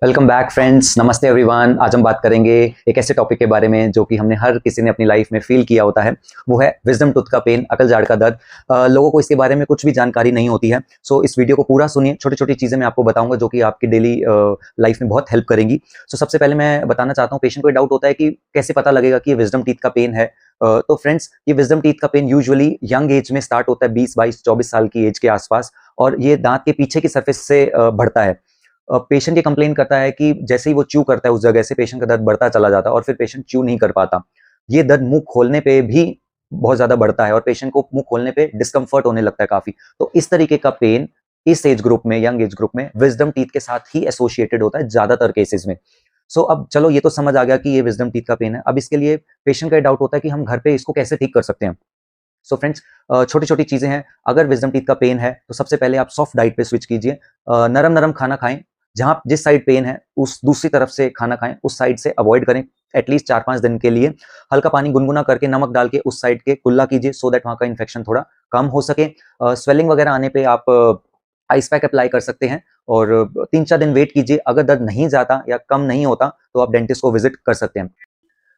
Welcome back friends, नमस्ते everyone. आज हम बात करेंगे एक ऐसे टॉपिक के बारे में जो कि हमने हर किसी ने अपनी लाइफ में फील किया होता है। वो है विजडम टूथ का पेन, अकल जाड़ का दर्द। लोगों को इसके बारे में कुछ भी जानकारी नहीं होती है। सो इस वीडियो को पूरा सुनिए, छोटी छोटी चीज़ें मैं आपको बताऊंगा जो कि आपकी डेली लाइफ में बहुत हेल्प करेंगी। सो सबसे पहले मैं बताना चाहता हूँ, पेशेंट को डाउट होता है कि कैसे पता लगेगा कि ये विजडम टीथ का पेन है। तो फ्रेंड्स, ये विजडम टीथ का पेन यूजुअली यंग एज में स्टार्ट होता है, 20, 22, 24 साल की एज के आसपास, और ये दांत के पीछे की सरफेस से बढ़ता है। पेशेंट ये कंप्लेन करता है कि जैसे ही वो च्यू करता है उस जगह से पेशेंट का दर्द बढ़ता चला जाता है और फिर पेशेंट च्यू नहीं कर पाता। ये दर्द मुंह खोलने पे भी बहुत ज्यादा बढ़ता है और पेशेंट को मुंह खोलने पे डिस्कम्फर्ट होने लगता है काफी। तो इस तरीके का पेन इस एज ग्रुप में, यंग एज ग्रुप में, विजडम टीथ के साथ ही एसोसिएटेड होता है ज्यादातर केसेस में। सो अब चलो, ये तो समझ आ गया कि ये विजडम टीथ का पेन है। अब इसके लिए पेशेंट का डाउट होता है कि हम घर पे इसको कैसे ठीक कर सकते हैं। सो फ्रेंड्स, छोटी छोटी चीजें हैं। अगर विजडम टीथ का पेन है तो सबसे पहले आप सॉफ्ट डाइट पे स्विच कीजिए। नरम नरम खाना खाएं। जहां जिस साइड पेन है उस दूसरी तरफ से खाना खाएं, उस साइड से अवॉइड करें एटलीस्ट 4-5 दिन के लिए। हल्का पानी गुनगुना करके नमक डाल के उस साइड के कुल्ला कीजिए, सो दैट वहां का इन्फेक्शन थोड़ा कम हो सके। स्वेलिंग वगैरह आने पे आप आइस पैक अप्लाई कर सकते हैं और 3-4 दिन वेट कीजिए। अगर दर्द नहीं जाता या कम नहीं होता तो आप डेंटिस्ट को विजिट कर सकते हैं।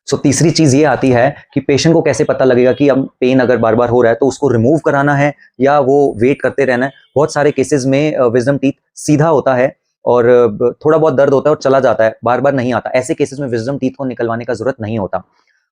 सो तीसरी चीज ये आती है कि पेशेंट को कैसे पता लगेगा कि अब पेन अगर बार बार हो रहा है तो उसको रिमूव कराना है या वो वेट करते रहना है। बहुत सारे केसेस में विजडम टीथ सीधा होता है और थोड़ा बहुत दर्द होता है और चला जाता है, बार बार नहीं आता। ऐसे केसेस में विजडम टीथ को निकलवाने का जरूरत नहीं होता।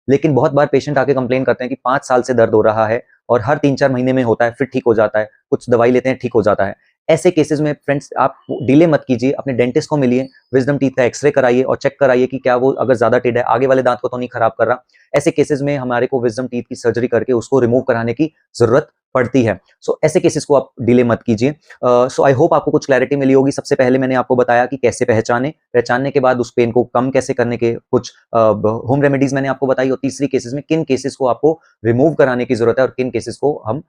लेकिन बहुत बार पेशेंट आके कंप्लेन करते हैं कि 5 साल से दर्द हो रहा है और हर 3-4 महीने में होता है, फिर ठीक हो जाता है, कुछ दवाई लेते हैं ठीक हो जाता है। ऐसे केसेस में फ्रेंड्स, आप डिले मत कीजिए, अपने डेंटिस्ट को मिलिए, विजडम टीथ का एक्सरे कराइए और चेक कराइए कि क्या वो अगर ज्यादा टेढ़ा है, आगे वाले दांत को तो नहीं खराब कर रहा। ऐसे केसेस में हमारे को विजडम टीथ की सर्जरी करके उसको रिमूव कराने की जरूरत पड़ती है। सो ऐसे केसेस को आप डिले मत कीजिए। सो आई होप आपको कुछ क्लैरिटी मिली होगी। सबसे पहले मैंने आपको बताया कि कैसे पहचानने के बाद उस पेन को कम कैसे करने के कुछ होम रेमेडीज मैंने आपको बताई, और तीसरी केसेस में किन केसेस को आपको रिमूव कराने की जरूरत है और किन केसेस को हम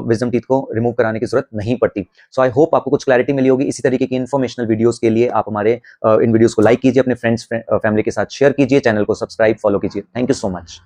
विजडम टीथ को रिमूव कराने की जरूरत नहीं पड़ती। सो आई होप आपको कुछ क्लैरिटी मिली होगी। इसी तरीके की इन्फॉर्मेशनल वीडियोस के लिए आप हमारे इन वीडियोस को लाइक कीजिए, अपने फ्रेंड्स फैमिली के साथ शेयर कीजिए, चैनल को सब्सक्राइब फॉलो कीजिए। Thank you so much.